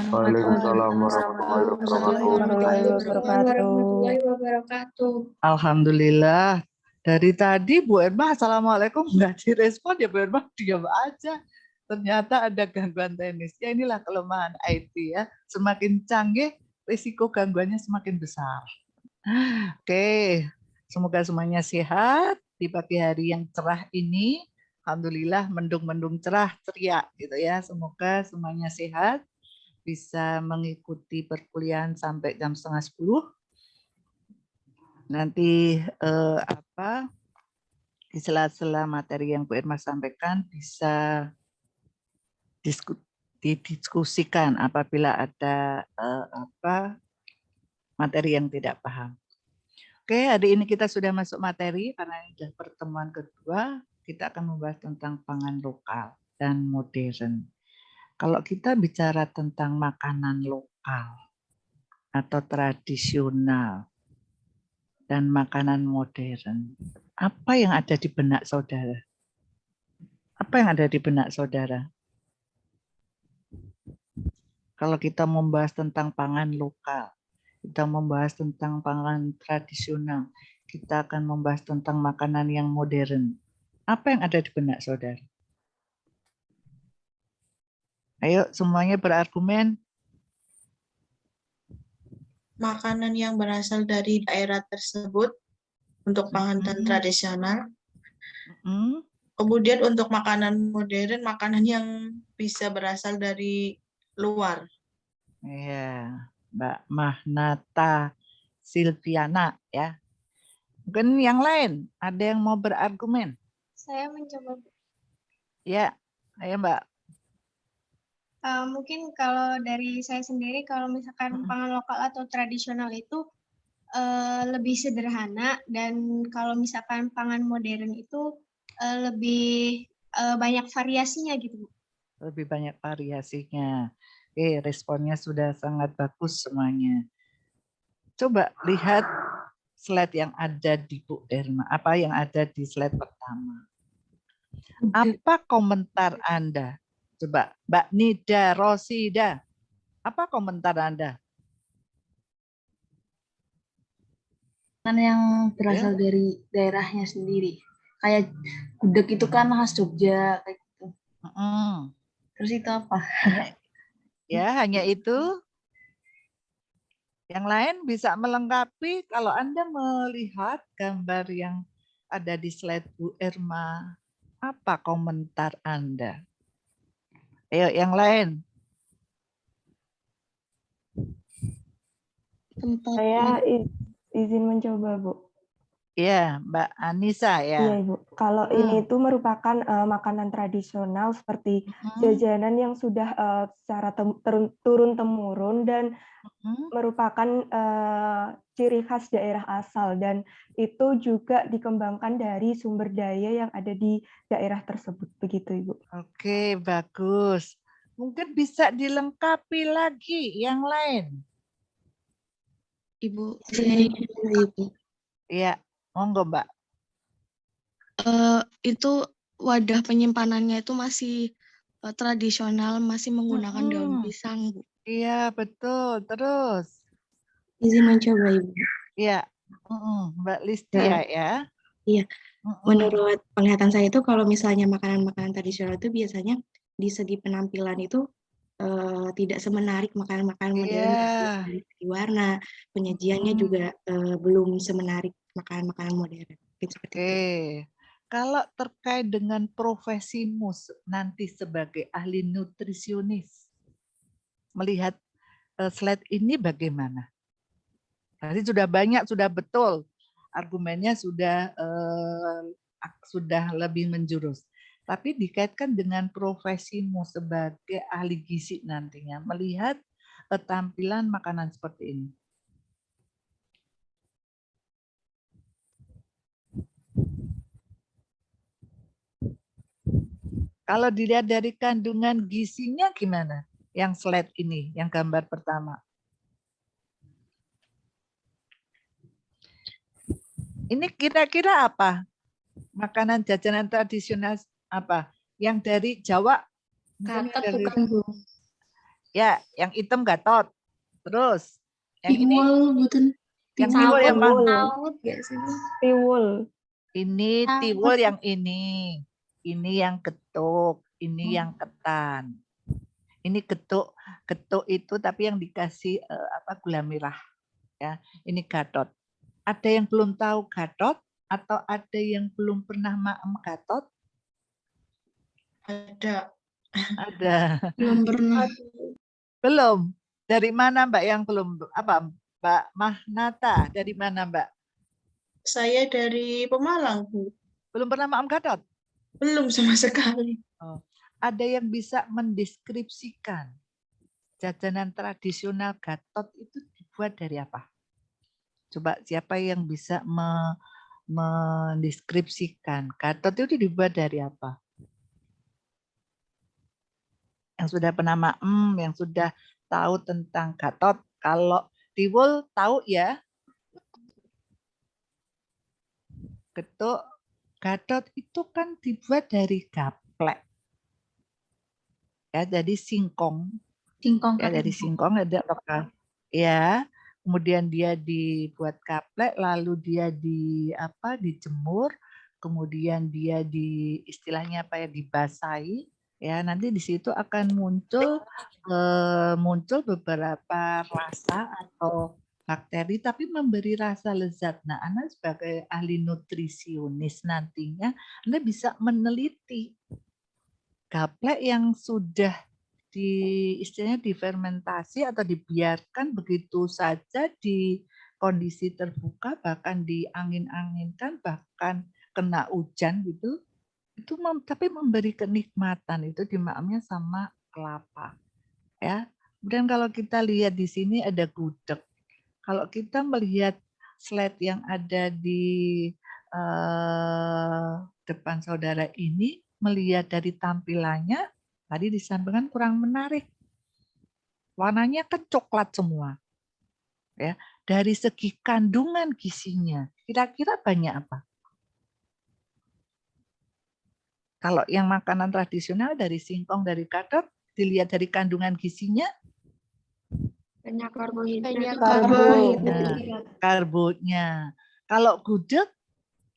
Waalaikumsalam warahmatullahi wabarakatuh. Alhamdulillah. Dari tadi Bu Erma assalamualaikum nggak direspon ya Bu Erma, diam aja. Ternyata ada gangguan teknis. Ya inilah kelemahan IT ya. Semakin canggih, risiko gangguannya semakin besar. Oke, semoga semuanya sehat di pagi hari yang cerah ini. Alhamdulillah mendung-mendung cerah ceria gitu ya. Semoga semuanya sehat, bisa mengikuti perkuliahan sampai jam 9:30. Nanti di sela-sela materi yang Bu Irma sampaikan bisa didiskusikan apabila ada materi yang tidak paham. Oke, hari ini kita sudah masuk materi karena ini sudah pertemuan kedua. Kita akan membahas tentang pangan lokal dan modern. Kalau kita bicara tentang makanan lokal atau tradisional dan makanan modern, apa yang ada di benak saudara? Apa yang ada di benak saudara? Kalau kita membahas tentang pangan lokal, kita membahas tentang pangan tradisional, kita akan membahas tentang makanan yang modern. Apa yang ada di benak saudara? Ayo semuanya berargumen. Makanan yang berasal dari daerah tersebut untuk pangan tradisional. Kemudian untuk makanan modern, makanan yang bisa berasal dari luar. Iya, Mbak Mahnata Silviana ya. Mungkin yang lain ada yang mau berargumen? Saya mencoba. Ya, ayo Mbak. Mungkin kalau dari saya sendiri, kalau misalkan pangan lokal atau tradisional itu lebih sederhana, dan kalau misalkan pangan modern itu lebih banyak variasinya gitu. Lebih banyak variasinya. Oke, responnya sudah sangat bagus semuanya. Coba lihat slide yang ada di Bu Erma. Apa yang ada di slide pertama? Apa komentar Anda? Coba Mbak Nida Rosida. Apa komentar Anda? Yang berasal dari daerahnya sendiri. Kayak gudeg itu kan khas Jogja kayak gitu. Terus itu apa? Hanya itu. Yang lain bisa melengkapi kalau Anda melihat gambar yang ada di slide Bu Erma. Apa komentar Anda? Ayo yang lain. Saya izin mencoba, Bu. Iya, Mbak Anissa ya. Iya, Ibu. Kalau ini itu merupakan makanan tradisional seperti jajanan yang sudah secara turun-temurun dan merupakan ciri khas daerah asal, dan itu juga dikembangkan dari sumber daya yang ada di daerah tersebut. Begitu, Ibu. Oke, bagus. Mungkin bisa dilengkapi lagi yang lain. Ibu, saya Ibu. Iya, monggo Mbak. Itu wadah penyimpanannya itu masih tradisional, masih menggunakan daun pisang, Bu. Iya, betul. Terus? Izin mencoba, Ibu. Iya, Mbak Listia ya. Iya, menurut penglihatan saya itu kalau misalnya makanan-makanan tradisional itu biasanya di segi penampilan itu tidak semenarik makanan-makanan modern, dari segi warna, penyajiannya juga belum semenarik makanan-makanan modern. Seperti itu. Kalau terkait dengan profesimu nanti sebagai ahli nutrisionis, melihat slide ini bagaimana? Tadi sudah banyak, sudah betul. Argumennya sudah lebih menjurus. Tapi dikaitkan dengan profesimu sebagai ahli gizi nantinya, melihat tampilan makanan seperti ini. Kalau dilihat dari kandungan gizinya gimana? Yang slide ini, yang gambar pertama. Ini kira-kira apa? Makanan jajanan tradisional apa? Yang dari Jawa. Misalnya Gatot dari, bukan, Bu? ya, yang hitam gatot. Terus, yang ini, Tiwul, bukan? yang tiwul yang mana? Saut Gak sih, Bu? Tiwul. Ini Saut. tiwul yang ini yang getuk, ini yang ketan. Ini getuk itu tapi yang dikasih gula merah, ya. Ini gatot. Ada yang belum tahu gatot atau ada yang belum pernah maem gatot? Ada. Ada. Belum pernah. Belum. Dari mana Mbak yang belum? Apa Mbak Mahnata? Dari mana Mbak? Saya dari Pemalang, Bu. Belum pernah maem gatot? Belum sama sekali. Oh. Ada yang bisa mendeskripsikan jajanan tradisional Gatot itu dibuat dari apa? Coba siapa yang bisa mendeskripsikan Gatot itu dibuat dari apa? Yang sudah pernah maem, yang sudah tahu tentang Gatot. Kalau tiwul tahu ya? Getuk Gatot itu kan dibuat dari gaplek. Ya, jadi singkong. Singkong Ya, dari singkong ada lokal. Ya, kemudian dia dibuat gaplek, lalu dia dijemur, kemudian dia istilahnya dibasahi. Ya, nanti di situ akan muncul beberapa rasa atau bakteri, tapi memberi rasa lezat. Nah, Anda sebagai ahli nutrisionis nantinya Anda bisa meneliti gaplek yang sudah istilahnya difermentasi atau dibiarkan begitu saja di kondisi terbuka, bahkan diangin-anginkan, bahkan kena hujan gitu, itu tapi memberi kenikmatan itu dimaamnya sama kelapa, ya. Kemudian kalau kita lihat di sini ada gudeg. Kalau kita melihat slide yang ada di depan saudara ini, melihat dari tampilannya, tadi disampaikan kurang menarik. Warnanya kan coklat semua. Ya, dari segi kandungan gizinya, kira-kira banyak apa? Kalau yang makanan tradisional dari singkong, dari gatot, dilihat dari kandungan gizinya, banyak karbohidrat. Karbonya. Kalau gudeg,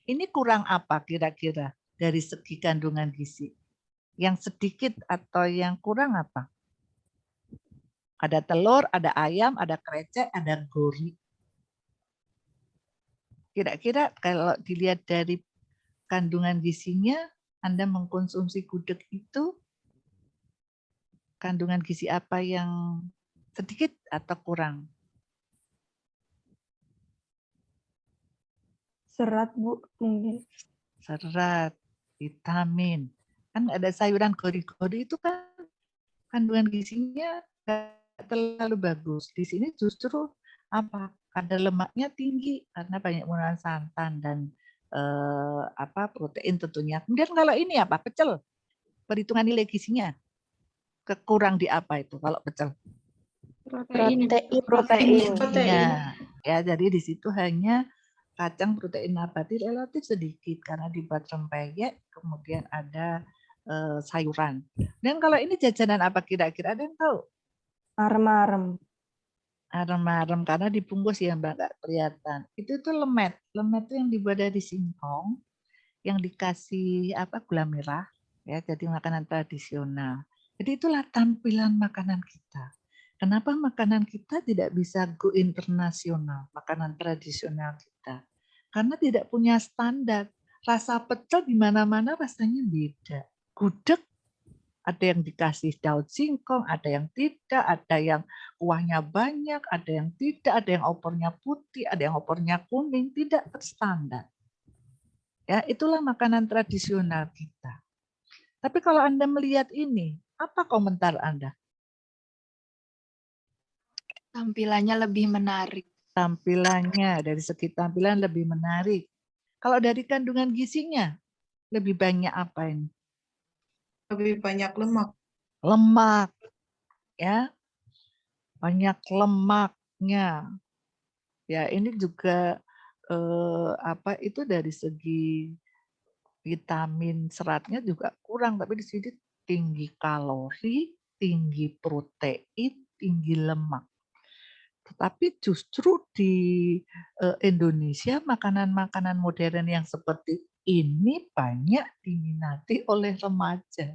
ini kurang apa kira-kira dari segi kandungan gizi? Yang sedikit atau yang kurang apa? Ada telur, ada ayam, ada krecek, ada gori. Kira-kira kalau dilihat dari kandungan gizinya, Anda mengkonsumsi gudeg itu, kandungan gizi apa yang sedikit atau kurang? Serat, Bu, mungkin. Serat, vitamin. Kan ada sayuran gori-gori itu kan kandungan gizinya nggak terlalu bagus. Di sini justru kadar lemaknya tinggi karena banyak menggunakan santan dan protein tentunya. Kemudian kalau ini apa? Pecel. Perhitungan nilai gizinya kekurang di apa itu kalau pecel? Protein. Ya, jadi di situ hanya kacang protein nabati relatif sedikit karena dibuat rempeyek, kemudian ada sayuran. Dan kalau ini jajanan apa kira-kira ada yang tahu? Arem-arem. Arem-arem karena dibungkus ya Mbak, nggak kelihatan. Itu tuh lemet. Lemet itu yang dibuat dari singkong, yang dikasih gula merah, ya, jadi makanan tradisional. Jadi itulah tampilan makanan kita. Kenapa makanan kita tidak bisa go internasional, makanan tradisional kita? Karena tidak punya standar. Rasa pecel di mana-mana rasanya beda. Gudeg ada yang dikasih daun singkong, ada yang tidak, ada yang kuahnya banyak, ada yang tidak, ada yang opornya putih, ada yang opornya kuning, tidak berstandar. Ya, itulah makanan tradisional kita. Tapi kalau Anda melihat ini, apa komentar Anda? Tampilannya lebih menarik. Tampilannya, dari segi tampilan lebih menarik. Kalau dari kandungan gizinya, lebih banyak apa ini? Lebih banyak lemak. Lemak, ya, banyak lemaknya. Ya, ini juga itu dari segi vitamin seratnya juga kurang, tapi di sini tinggi kalori, tinggi protein, tinggi lemak. Tetapi justru di Indonesia makanan-makanan modern yang seperti ini banyak diminati oleh remaja.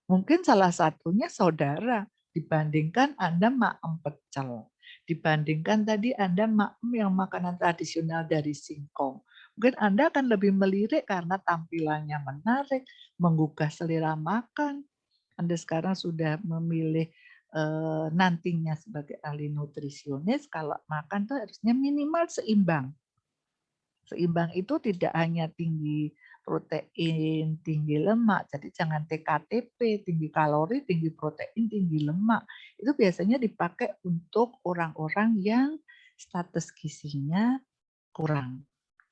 Mungkin salah satunya saudara, dibandingkan Anda maem pecel, dibandingkan tadi Anda maem yang makanan tradisional dari singkong. Mungkin Anda akan lebih melirik karena tampilannya menarik, menggugah selera makan. Anda sekarang sudah memilih nantinya sebagai ahli nutrisionis, kalau makan tuh harusnya minimal seimbang. Seimbang itu tidak hanya tinggi protein, tinggi lemak. Jadi jangan TKTP, tinggi kalori, tinggi protein, tinggi lemak. Itu biasanya dipakai untuk orang-orang yang status gizinya kurang.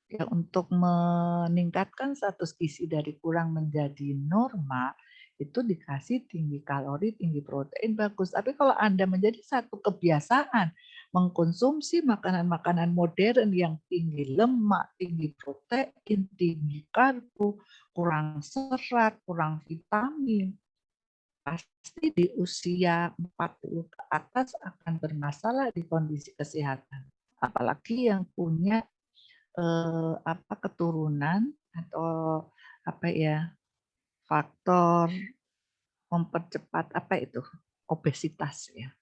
Ya, untuk meningkatkan status gizi dari kurang menjadi normal, itu dikasih tinggi kalori, tinggi protein, bagus. Tapi kalau Anda menjadi satu kebiasaan mengkonsumsi makanan-makanan modern yang tinggi lemak, tinggi protein, tinggi karbo, kurang serat, kurang vitamin, pasti di usia 40 ke atas akan bermasalah di kondisi kesehatan. Apalagi yang punya keturunan atau faktor mempercepat obesitas ya.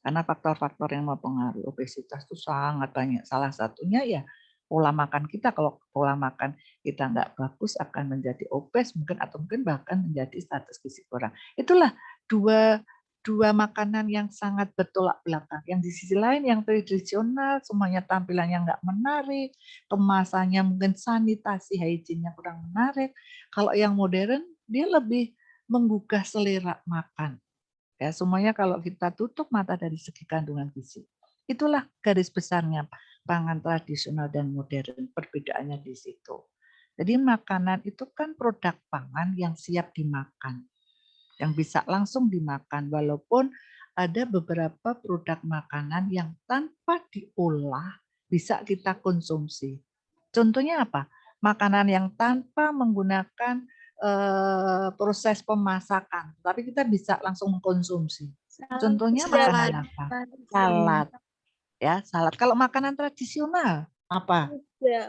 Karena faktor-faktor yang mempengaruhi obesitas itu sangat banyak. Salah satunya ya pola makan kita. Kalau pola makan kita nggak bagus akan menjadi obes atau mungkin bahkan menjadi status gizi kurang. Itulah dua makanan yang sangat bertolak belakang. Yang di sisi lain yang tradisional, semuanya tampilannya nggak menarik, kemasannya mungkin sanitasi hygiene-nya kurang menarik. Kalau yang modern, dia lebih menggugah selera makan. Ya, semuanya kalau kita tutup mata dari segi kandungan gizi. Itulah garis besarnya pangan tradisional dan modern, perbedaannya di situ. Jadi makanan itu kan produk pangan yang siap dimakan, yang bisa langsung dimakan, walaupun ada beberapa produk makanan yang tanpa diolah bisa kita konsumsi. Contohnya apa? Makanan yang tanpa menggunakan proses pemasakan, tapi kita bisa langsung mengkonsumsi. Contohnya makanan apa? Salad. Ya, salad. Kalau makanan tradisional apa?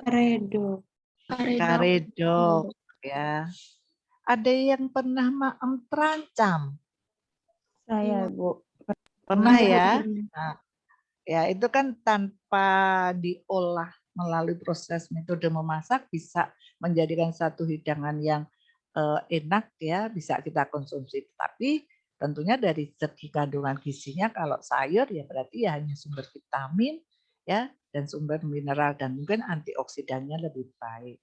Karedok. Karedok. Ya. Ada yang pernah maem terancam? Saya, Bu. Pernah ya? Nah, ya itu kan tanpa diolah melalui proses metode memasak bisa menjadikan satu hidangan yang enak ya, bisa kita konsumsi. Tapi tentunya dari segi kandungan gizinya kalau sayur ya berarti ya hanya sumber vitamin ya dan sumber mineral dan mungkin antioksidannya lebih baik.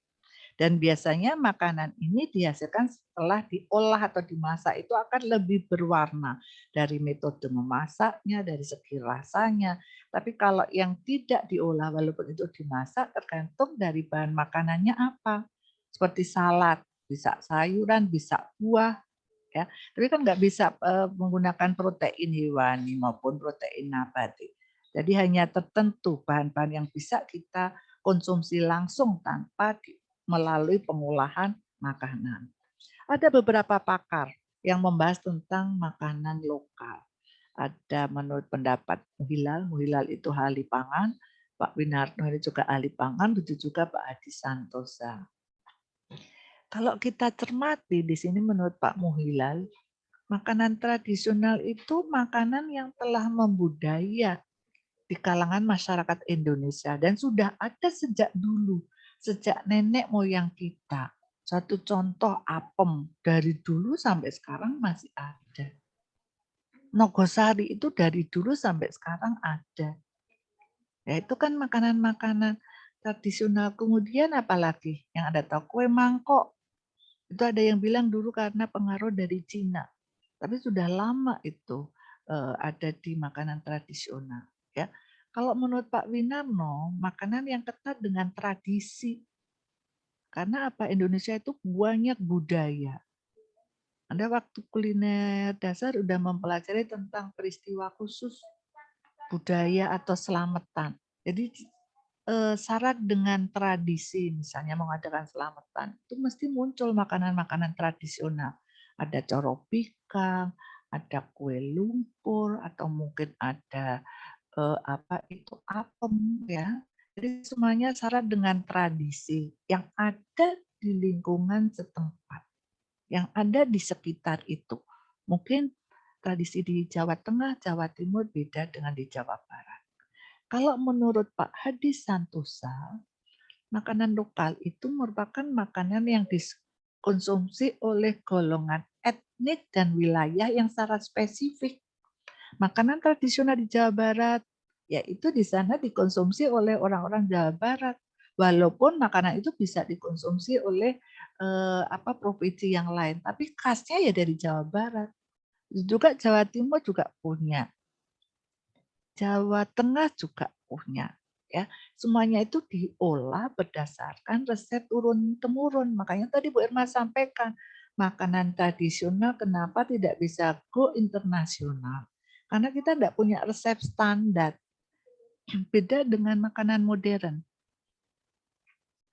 Dan biasanya makanan ini dihasilkan setelah diolah atau dimasak itu akan lebih berwarna dari metode memasaknya, dari segi rasanya. Tapi kalau yang tidak diolah walaupun itu dimasak tergantung dari bahan makanannya apa. Seperti salad, bisa sayuran, bisa buah, ya. Tapi kan nggak bisa menggunakan protein hewani maupun protein nabati. Jadi hanya tertentu bahan-bahan yang bisa kita konsumsi langsung tanpa melalui pengolahan makanan. Ada beberapa pakar yang membahas tentang makanan lokal. Ada menurut pendapat Muhilal itu ahli pangan, Pak Winarno ini juga ahli pangan, begitu juga Pak Adi Santosa. Kalau kita cermati di sini menurut Pak Muhilal, makanan tradisional itu makanan yang telah membudaya di kalangan masyarakat Indonesia dan sudah ada sejak dulu, sejak nenek moyang kita. Satu contoh apem dari dulu sampai sekarang masih ada. Nogosari itu dari dulu sampai sekarang ada. Ya itu kan makanan-makanan tradisional. Kemudian apalagi yang Anda tahu, kue mangkok. Itu ada yang bilang dulu karena pengaruh dari Cina. Tapi sudah lama itu ada di makanan tradisional. Ya. Kalau menurut Pak Winarno, makanan yang ketat dengan tradisi. Karena apa? Indonesia itu banyak budaya. Anda waktu kuliner dasar sudah mempelajari tentang peristiwa khusus budaya atau selamatan. Jadi syarat dengan tradisi, misalnya mengadakan selamatan, itu mesti muncul makanan-makanan tradisional. Ada coro pikang, ada kue lumpur, atau mungkin ada apa itu apem ya. Jadi semuanya syarat dengan tradisi yang ada di lingkungan setempat, yang ada di sekitar itu. Mungkin tradisi di Jawa Tengah, Jawa Timur beda dengan di Jawa Barat. Kalau menurut Pak Hadi Santosa, makanan lokal itu merupakan makanan yang dikonsumsi oleh golongan etnik dan wilayah yang secara spesifik. Makanan tradisional di Jawa Barat, yaitu di sana dikonsumsi oleh orang-orang Jawa Barat. Walaupun makanan itu bisa dikonsumsi oleh provinsi yang lain, tapi khasnya ya dari Jawa Barat. Juga Jawa Timur juga punya. Jawa Tengah juga punya, ya. Semuanya itu diolah berdasarkan resep turun-temurun. Makanya tadi Bu Irma sampaikan, makanan tradisional kenapa tidak bisa go internasional? Karena kita tidak punya resep standar. Beda dengan makanan modern.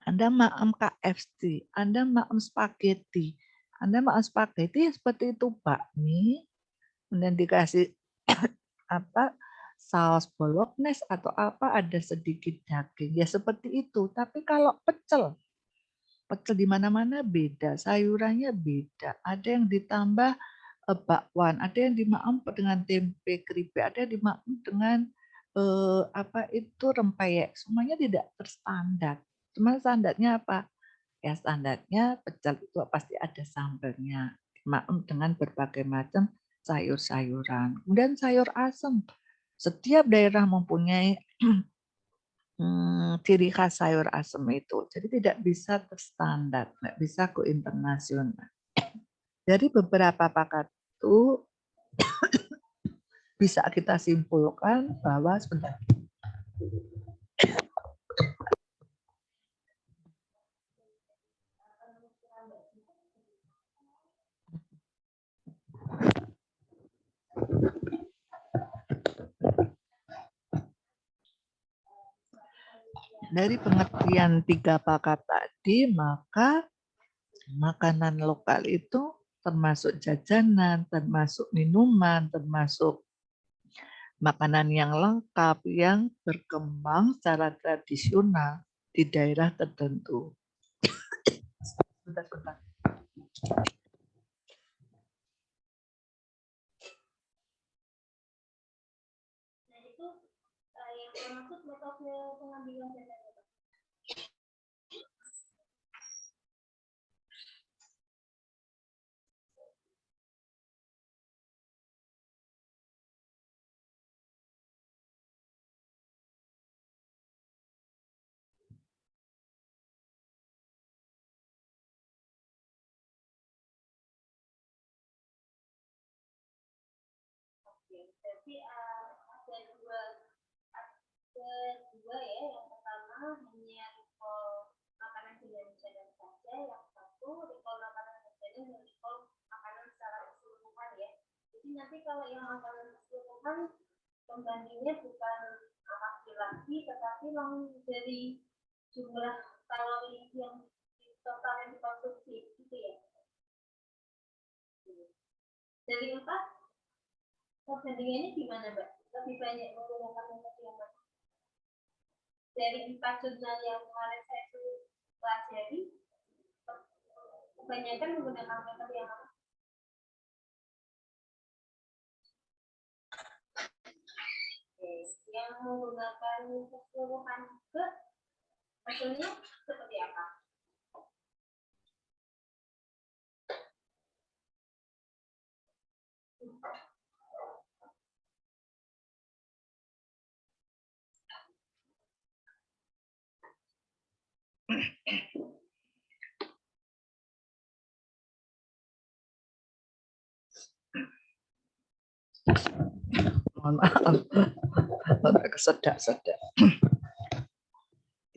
Anda makan KFC, Anda makan spaghetti. Anda makan spaghetti seperti itu, bakmi, kemudian dikasih apa saus bolognese atau apa, ada sedikit daging, ya seperti itu. Tapi kalau pecel di mana-mana beda, sayurannya beda. Ada yang ditambah bakwan, ada yang dimaem dengan tempe keripik, ada yang dimaem dengan rempeyek. Semuanya tidak terstandar. Cuma standarnya apa? Ya standarnya pecel itu pasti ada sambalnya, dimaem dengan berbagai macam sayur-sayuran. Kemudian sayur asem. Setiap daerah mempunyai ciri khas sayur asem itu. Jadi tidak bisa terstandar, tidak bisa go internasional. Dari beberapa pakar itu bisa kita simpulkan bahwa sebentar. Dari pengertian 3 pakar tadi, maka makanan lokal itu termasuk jajanan, termasuk minuman, termasuk makanan yang lengkap yang berkembang secara tradisional di daerah tertentu. Sebentar. Nah, itu yang termasuk metode pengambilan data. Jadi ada dua ya. Yang pertama hanya recall makanan jajan saja. Yang satu recall makanan jajan dan recall makanan secara keseluruhan ya. Jadi nanti kalau yang makanan keseluruhan pembandingnya bukan laki-laki tetapi langsung dari jumlah kalori yang total yang dikonsumsi gitu ya. Dari apa? Perbandingannya gimana, Mbak? Lebih banyak menggunakan metode yang mana? Dari 4 jurnal yang kemarin saya pelajari, kebanyakan menggunakan metode yang mana? Yang menggunakan keseluruhan juga, hasilnya seperti apa? Mohon maaf, kesedak-sedak.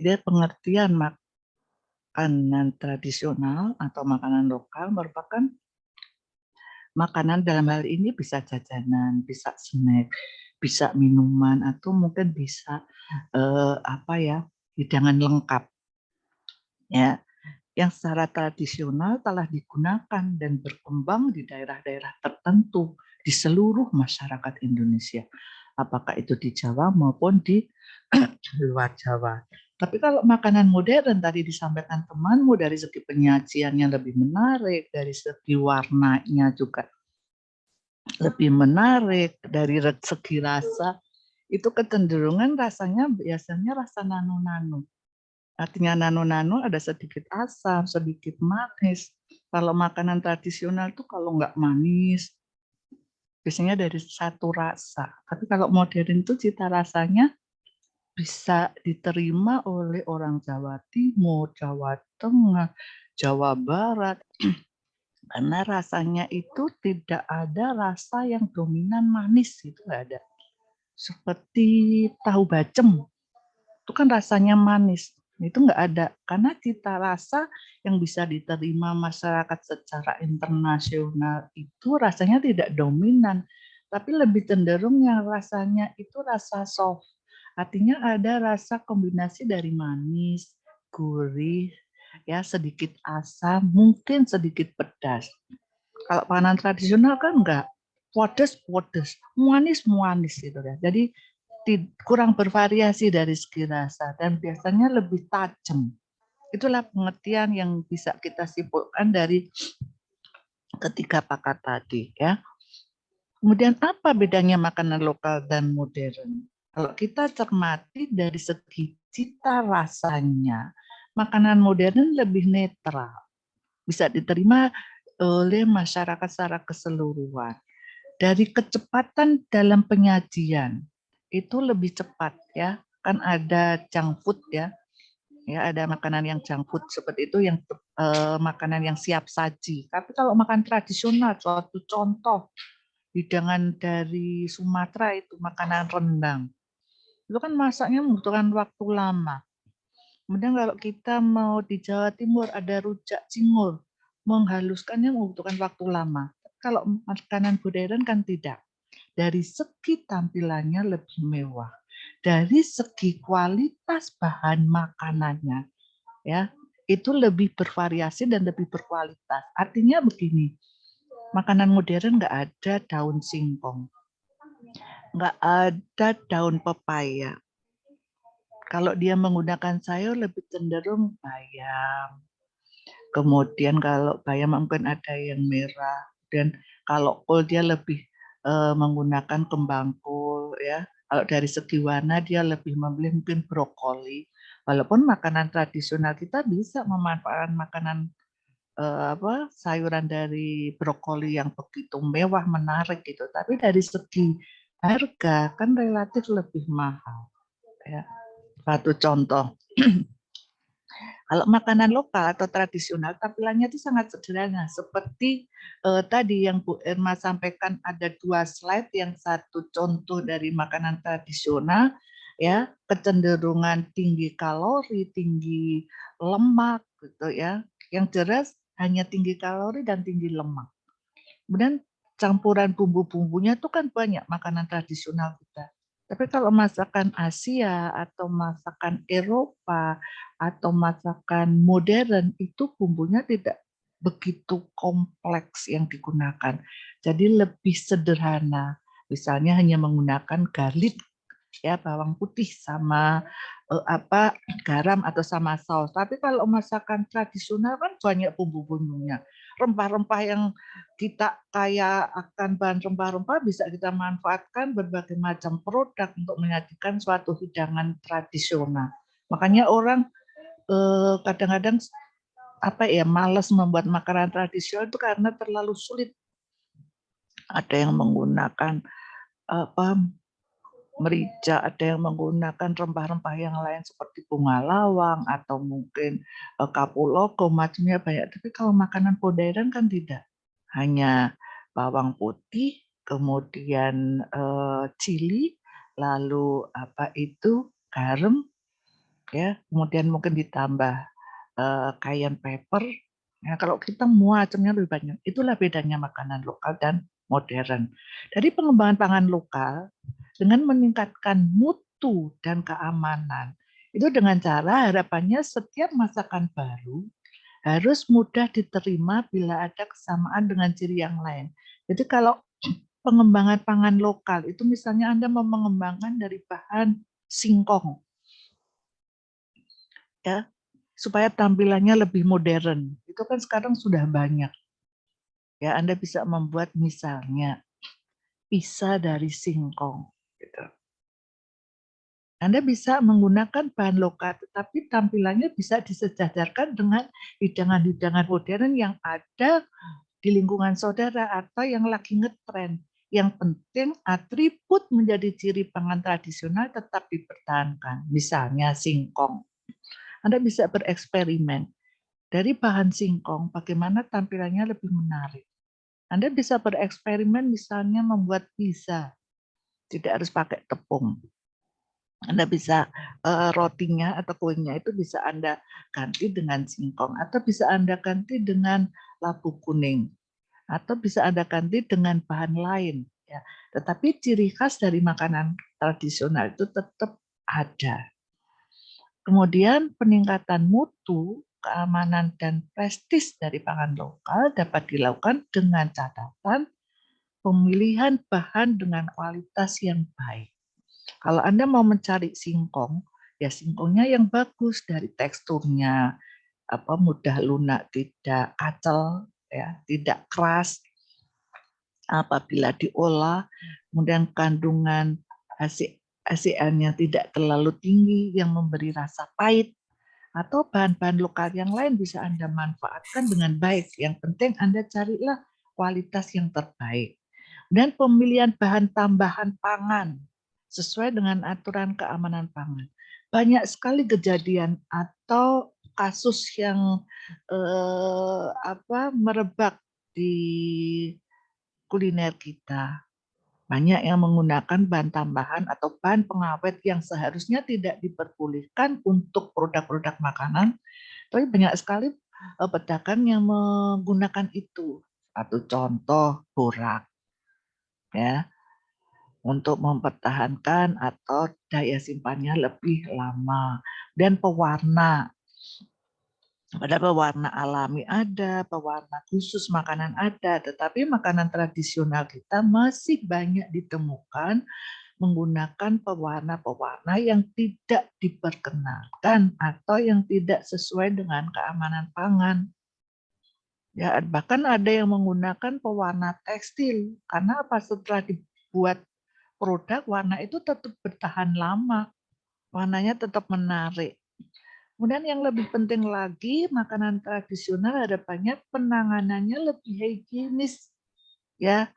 Jadi pengertian makanan tradisional atau makanan lokal merupakan makanan dalam hal ini bisa jajanan, bisa snack, bisa minuman, atau mungkin bisa hidangan lengkap ya, yang secara tradisional telah digunakan dan berkembang di daerah-daerah tertentu di seluruh masyarakat Indonesia, apakah itu di Jawa maupun di luar Jawa. Tapi kalau makanan modern tadi disampaikan temanmu dari segi penyajiannya lebih menarik, dari segi warnanya juga lebih menarik, dari segi rasa, itu kecenderungan rasanya biasanya rasa nano-nano. Artinya nano-nano ada sedikit asam, sedikit manis. Kalau makanan tradisional tuh kalau nggak manis, biasanya dari satu rasa. Tapi kalau modern itu cita rasanya bisa diterima oleh orang Jawa Timur, Jawa Tengah, Jawa Barat. Karena rasanya itu tidak ada rasa yang dominan manis, itu nggak ada. Seperti tahu bacem, itu kan rasanya manis. Itu nggak ada, karena cita rasa yang bisa diterima masyarakat secara internasional itu rasanya tidak dominan, tapi lebih cenderung yang rasanya itu rasa soft. Artinya ada rasa kombinasi dari manis, gurih, ya sedikit asam, mungkin sedikit pedas. Kalau makanan tradisional kan enggak, pedes, manis gitu ya. Jadi kurang bervariasi dari segi rasa dan biasanya lebih tajam. Itulah pengertian yang bisa kita simpulkan dari ketiga pakar tadi ya. Kemudian apa bedanya makanan lokal dan modern? Kalau kita cermati dari segi cita rasanya, makanan modern lebih netral, bisa diterima oleh masyarakat secara keseluruhan. Dari kecepatan dalam penyajian itu lebih cepat ya, kan ada junk food ya, ada makanan yang junk food seperti itu yang makanan yang siap saji. Tapi kalau makan tradisional, suatu contoh hidangan dari Sumatera itu makanan rendang, itu kan masaknya membutuhkan waktu lama. Kemudian kalau kita mau di Jawa Timur ada rujak cingur, menghaluskannya membutuhkan waktu lama. Kalau makanan modern kan tidak. Dari segi tampilannya lebih mewah, dari segi kualitas bahan makanannya, ya itu lebih bervariasi dan lebih berkualitas. Artinya begini, makanan modern nggak ada daun singkong, nggak ada daun pepaya. Kalau dia menggunakan sayur lebih cenderung bayam. Kemudian kalau bayam mungkin ada yang merah. Dan kalau kol dia lebih menggunakan kembang kol ya. Kalau dari segi warna dia lebih memilih mungkin brokoli. Walaupun makanan tradisional kita bisa memanfaatkan makanan sayuran dari brokoli yang begitu mewah menarik gitu. Tapi dari segi harga kan relatif lebih mahal. Ya. Satu contoh. Kalau makanan lokal atau tradisional tampilannya itu sangat sederhana. Seperti tadi yang Bu Irma sampaikan ada 2 slide, yang satu contoh dari makanan tradisional, ya kecenderungan tinggi kalori, tinggi lemak, gitu ya. Yang jelas hanya tinggi kalori dan tinggi lemak. Kemudian campuran bumbu-bumbunya itu kan banyak makanan tradisional kita. Tapi kalau masakan Asia atau masakan Eropa atau masakan modern itu bumbunya tidak begitu kompleks yang digunakan. Jadi lebih sederhana. Misalnya hanya menggunakan garlic ya, bawang putih sama garam atau sama saus. Tapi kalau masakan tradisional kan banyak bumbu-bumbunya. Rempah-rempah yang kita kaya akan bahan rempah-rempah bisa kita manfaatkan berbagai macam produk untuk menyajikan suatu hidangan tradisional. Makanya orang kadang-kadang malas membuat makanan tradisional itu karena terlalu sulit. Ada yang menggunakan merica, ada yang menggunakan rempah-rempah yang lain seperti bunga lawang atau mungkin kapulaga, macamnya banyak. Tapi kalau makanan modern kan tidak, hanya bawang putih, kemudian chili, lalu garam, ya, kemudian mungkin ditambah cayenne pepper. Ya, kalau kita macamnya lebih banyak. Itulah bedanya makanan lokal dan modern. Dari pengembangan pangan lokal dengan meningkatkan mutu dan keamanan, Itu dengan cara harapannya setiap masakan baru harus mudah diterima bila ada kesamaan dengan ciri yang lain. Jadi kalau pengembangan pangan lokal itu misalnya Anda mau mengembangkan dari bahan singkong, ya, supaya tampilannya lebih modern. Itu kan sekarang sudah banyak. Ya, Anda bisa membuat misalnya pizza dari singkong. Gitu. Anda bisa menggunakan bahan lokal, tetapi tampilannya bisa disejajarkan dengan hidangan-hidangan modern yang ada di lingkungan saudara atau yang lagi ngetren. Yang penting atribut menjadi ciri pangan tradisional tetap dipertahankan. Misalnya singkong. Anda bisa bereksperimen. Dari bahan singkong, bagaimana tampilannya lebih menarik. Anda bisa bereksperimen misalnya membuat pizza. Tidak harus pakai tepung. Anda bisa rotinya atau kuenya itu bisa Anda ganti dengan singkong atau bisa Anda ganti dengan labu kuning atau bisa Anda ganti dengan bahan lain ya. Tetapi ciri khas dari makanan tradisional itu tetap ada. Kemudian peningkatan mutu, keamanan dan prestis dari pangan lokal dapat dilakukan dengan catatan pemilihan bahan dengan kualitas yang baik. Kalau Anda mau mencari singkong, ya singkongnya yang bagus dari teksturnya, mudah lunak, tidak kacel, ya, tidak keras. Apabila diolah, kemudian kandungan HCN-nya tidak terlalu tinggi yang memberi rasa pahit, atau bahan-bahan lokal yang lain bisa Anda manfaatkan dengan baik. Yang penting Anda carilah kualitas yang terbaik. Dan pemilihan bahan tambahan pangan sesuai dengan aturan keamanan pangan. Banyak sekali kejadian atau kasus yang merebak di kuliner kita. Banyak yang menggunakan bahan tambahan atau bahan pengawet yang seharusnya tidak diperbolehkan untuk produk-produk makanan, tapi banyak sekali pedagang yang menggunakan itu. Satu contoh borak, ya, untuk mempertahankan atau daya simpannya lebih lama. Dan pewarna, pada pewarna alami ada, pewarna khusus makanan ada, tetapi makanan tradisional kita masih banyak ditemukan menggunakan pewarna-pewarna yang tidak diperkenalkan atau yang tidak sesuai dengan keamanan pangan. Ya, bahkan ada yang menggunakan pewarna tekstil karena apa, setelah dibuat produk warna itu tetap bertahan lama, warnanya tetap menarik. Kemudian yang lebih penting lagi, makanan tradisional harapannya penanganannya lebih higienis, ya,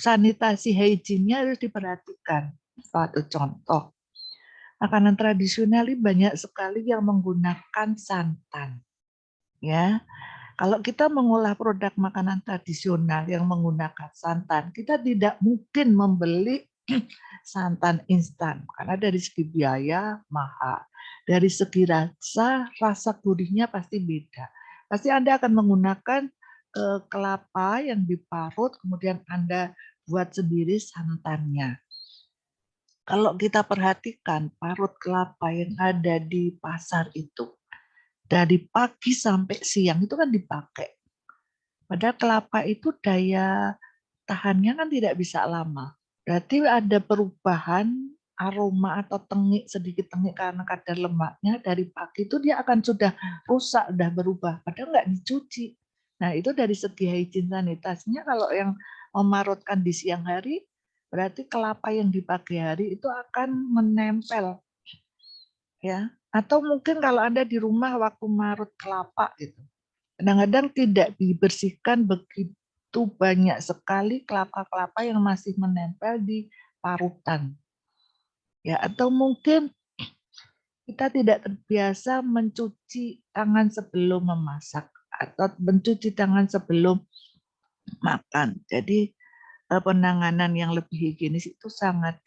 sanitasi hygiene-nya harus diperhatikan. Suatu contoh, makanan tradisional ini banyak sekali yang menggunakan santan, ya. Kalau kita mengolah produk makanan tradisional yang menggunakan santan, kita tidak mungkin membeli santan instan karena dari segi biaya mahal. Dari segi rasa gurihnya pasti beda. Pasti Anda akan menggunakan kelapa yang diparut, kemudian Anda buat sendiri santannya. Kalau kita perhatikan parut kelapa yang ada di pasar itu, dari pagi sampai siang itu kan dipakai. Padahal kelapa itu daya tahannya kan tidak bisa lama. Berarti ada perubahan aroma atau tengik, sedikit tengik karena kadar lemaknya dari pagi itu dia akan sudah rusak, sudah berubah. Padahal nggak dicuci. Nah itu dari segi hygiene sanitasinya kalau yang memarutkan di siang hari, berarti kelapa yang di pagi hari itu akan menempel. Ya, atau mungkin kalau Anda di rumah waktu marut kelapa gitu, kadang-kadang tidak dibersihkan begitu banyak sekali kelapa-kelapa yang masih menempel di parutan. Ya, atau mungkin kita tidak terbiasa mencuci tangan sebelum memasak atau mencuci tangan sebelum makan. Jadi penanganan yang lebih higienis itu sangat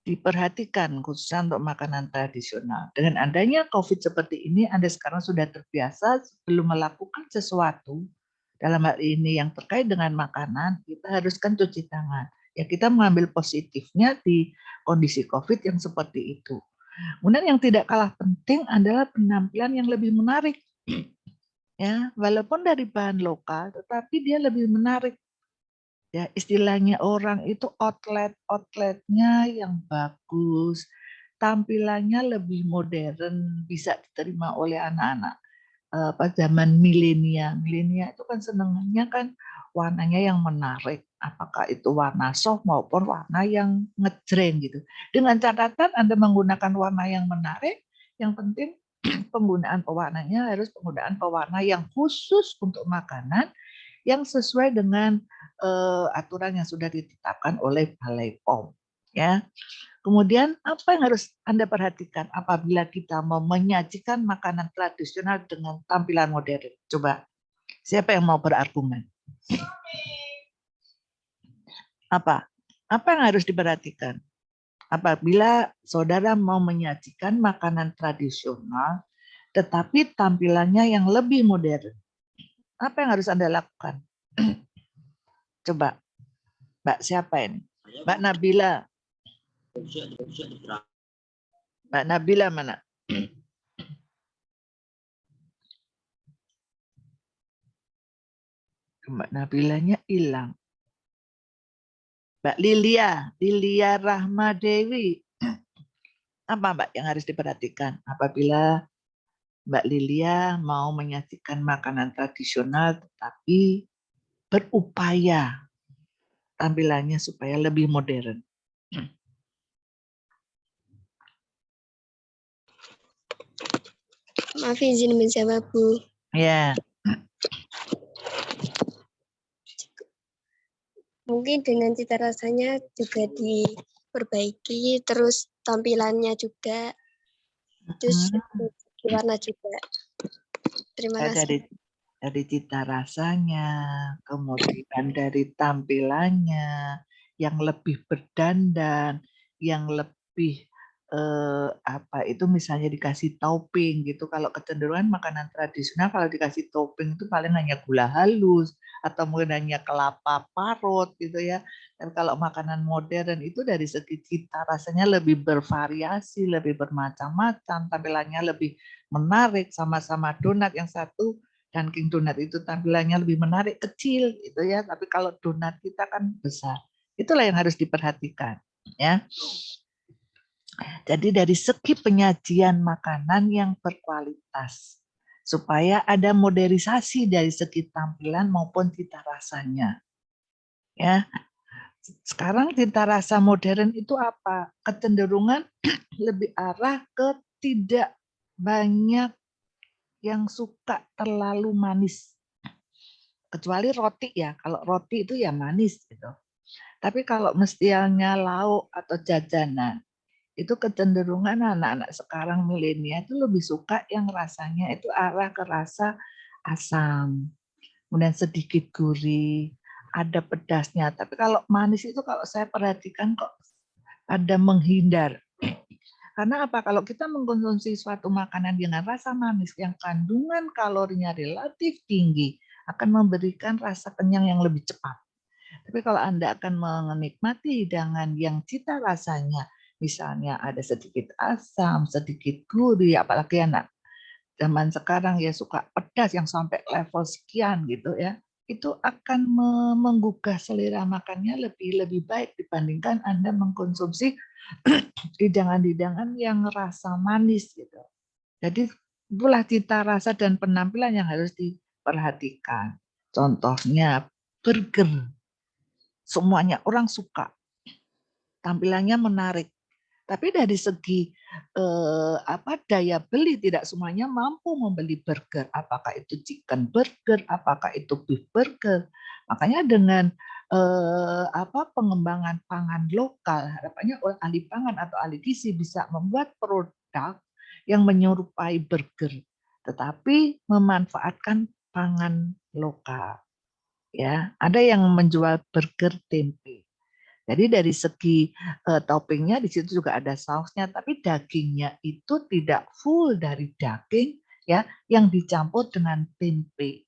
diperhatikan khususnya untuk makanan tradisional. Dengan adanya COVID seperti ini, Anda sekarang sudah terbiasa sebelum melakukan sesuatu, dalam hal ini yang terkait dengan makanan, kita haruskan cuci tangan. Ya kita mengambil positifnya di kondisi COVID yang seperti itu. Kemudian yang tidak kalah penting adalah penampilan yang lebih menarik. Ya, walaupun dari bahan lokal, tetapi dia lebih menarik. Ya, istilahnya orang itu outletnya yang bagus, tampilannya lebih modern, bisa diterima oleh anak-anak zaman milenial. Milenial itu kan senangnya kan warnanya yang menarik, apakah itu warna soft maupun warna yang ngejreng gitu. Dengan catatan Anda menggunakan warna yang menarik, yang penting penggunaan pewarnanya harus penggunaan pewarna yang khusus untuk makanan yang sesuai dengan aturan yang sudah ditetapkan oleh Balai POM. Ya. Kemudian apa yang harus Anda perhatikan apabila kita mau menyajikan makanan tradisional dengan tampilan modern? Coba, siapa yang mau berargumen? Apa? Apa yang harus diperhatikan? Apabila saudara mau menyajikan makanan tradisional, tetapi tampilannya yang lebih modern, apa yang harus Anda lakukan? Coba, Mbak siapa ini? Mbak Nabila. Mbak Nabila mana? Mbak Nabilanya hilang. Mbak Lilia Rahmadewi. Apa Mbak yang harus diperhatikan apabila Mbak Lilia mau menyajikan makanan tradisional tetapi berupaya tampilannya supaya lebih modern? Maaf izin menjawab, Bu. Ya. Mungkin dengan cita rasanya juga diperbaiki, terus tampilannya juga, terus warna juga. Terima kasih. Dari cita rasanya, kemudian dari tampilannya, yang lebih berdandan, yang lebih itu misalnya dikasih topping gitu. Kalau kecenderungan makanan tradisional kalau dikasih topping itu paling hanya gula halus atau mungkin hanya kelapa parut gitu ya. Dan kalau makanan modern itu dari segi cita rasanya lebih bervariasi, lebih bermacam-macam, tampilannya lebih menarik, sama-sama donat yang satu Dunkin Donat itu tampilannya lebih menarik, kecil gitu ya. Tapi kalau donat kita kan besar. Itulah yang harus diperhatikan ya. Jadi dari segi penyajian makanan yang berkualitas supaya ada modernisasi dari segi tampilan maupun cita rasanya. Ya. Sekarang cita rasa modern itu apa? Kecenderungan lebih arah ke tidak banyak yang suka terlalu manis. Kecuali roti ya, kalau roti itu ya manis gitu. Tapi kalau mestinya lauk atau jajanan, itu kecenderungan anak-anak sekarang milenial itu lebih suka yang rasanya itu arah ke rasa asam, kemudian sedikit gurih, ada pedasnya. Tapi kalau manis itu kalau saya perhatikan kok ada menghindar. Karena apa? Kalau kita mengkonsumsi suatu makanan dengan rasa manis yang kandungan kalorinya relatif tinggi, akan memberikan rasa kenyang yang lebih cepat. Tapi kalau Anda akan menikmati hidangan yang cita rasanya, misalnya ada sedikit asam, sedikit gurih, apalagi anak zaman sekarang ya suka pedas yang sampai level sekian gitu ya, itu akan menggugah selera makannya lebih baik dibandingkan Anda mengkonsumsi hidangan-hidangan yang rasa manis gitu. Jadi itulah cita rasa dan penampilan yang harus diperhatikan. Contohnya burger. Semuanya orang suka. Tampilannya menarik. Tapi dari segi daya beli tidak semuanya mampu membeli burger. Apakah itu chicken burger, apakah itu beef burger. Makanya dengan pengembangan pangan lokal, harapannya ahli pangan atau ahli gizi bisa membuat produk yang menyerupai burger, tetapi memanfaatkan pangan lokal. Ya, ada yang menjual burger tempe. Jadi dari segi toppingnya di situ juga ada sausnya, tapi dagingnya itu tidak full dari daging ya yang dicampur dengan tempe.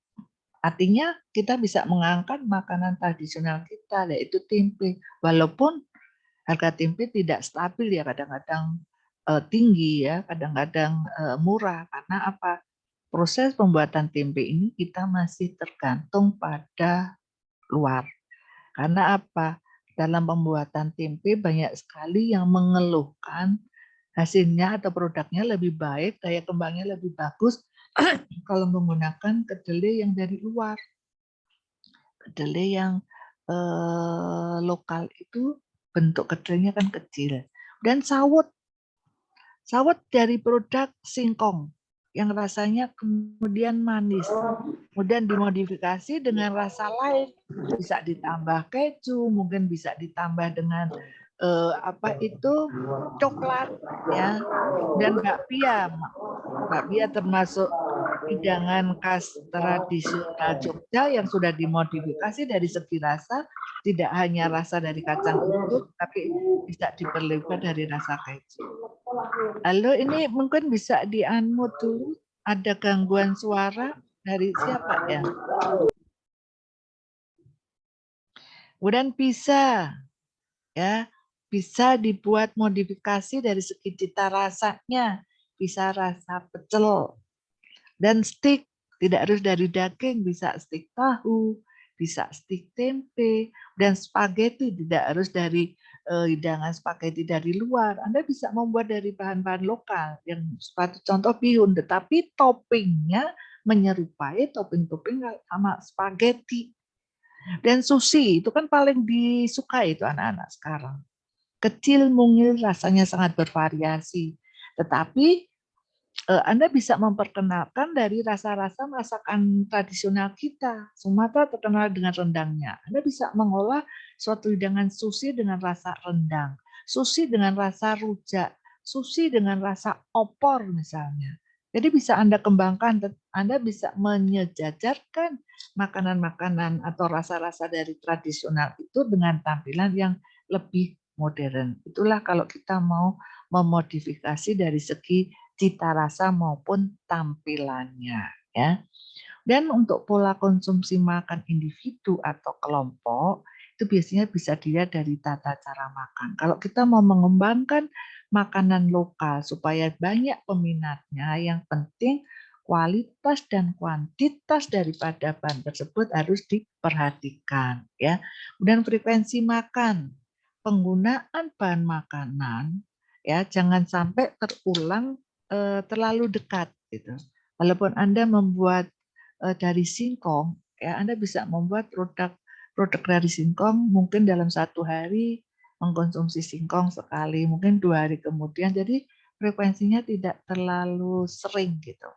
Artinya kita bisa mengangkat makanan tradisional kita yaitu tempe. Walaupun harga tempe tidak stabil ya, kadang-kadang tinggi ya, kadang-kadang murah. Karena apa? Proses pembuatan tempe ini kita masih tergantung pada luar. Karena apa? Dalam pembuatan tempe banyak sekali yang mengeluhkan hasilnya atau produknya lebih baik, daya kembangnya lebih bagus kalau menggunakan kedelai yang dari luar. Kedelai yang lokal itu bentuk kedelainya kan kecil. Dan sawut dari produk singkong yang rasanya kemudian manis, kemudian dimodifikasi dengan rasa lain, bisa ditambah keju, mungkin bisa ditambah dengan coklat ya, dan bakpia. Bakpia termasuk hidangan khas tradisional Jogja yang sudah dimodifikasi dari segi rasa, tidak hanya rasa dari kacang utuh, tapi bisa diperlebar dari rasa keju. Halo, ini mungkin bisa di-unmute dulu. Ada gangguan suara dari siapa ya? Kemudian bisa dibuat modifikasi dari segi cita rasanya, bisa rasa pecel dan stik, tidak harus dari daging, bisa stik tahu, bisa stik tempe, dan spaghetti tidak harus dari hidangan spaghetti dari luar. Anda bisa membuat dari bahan-bahan lokal yang seperti contoh bihun, tetapi toppingnya menyerupai topping-topping sama spaghetti. Dan sushi itu kan paling disukai itu anak-anak sekarang. Kecil, mungil, rasanya sangat bervariasi. Tetapi Anda bisa memperkenalkan dari rasa-rasa masakan tradisional kita. Sumatera terkenal dengan rendangnya. Anda bisa mengolah suatu hidangan sushi dengan rasa rendang, sushi dengan rasa rujak, sushi dengan rasa opor misalnya. Jadi bisa Anda kembangkan, Anda bisa menyejajarkan makanan-makanan atau rasa-rasa dari tradisional itu dengan tampilan yang lebih modern. Itulah kalau kita mau memodifikasi dari segi cita rasa maupun tampilannya ya. Dan untuk pola konsumsi makan individu atau kelompok itu biasanya bisa dilihat dari tata cara makan. Kalau kita mau mengembangkan makanan lokal supaya banyak peminatnya, yang penting kualitas dan kuantitas daripada bahan tersebut harus diperhatikan ya. Kemudian frekuensi makan, penggunaan bahan makanan ya jangan sampai terulang terlalu dekat gitu. Walaupun Anda membuat dari singkong, ya Anda bisa membuat produk dari singkong mungkin dalam 1 hari mengkonsumsi singkong sekali, mungkin 2 hari kemudian. Jadi frekuensinya tidak terlalu sering gitu.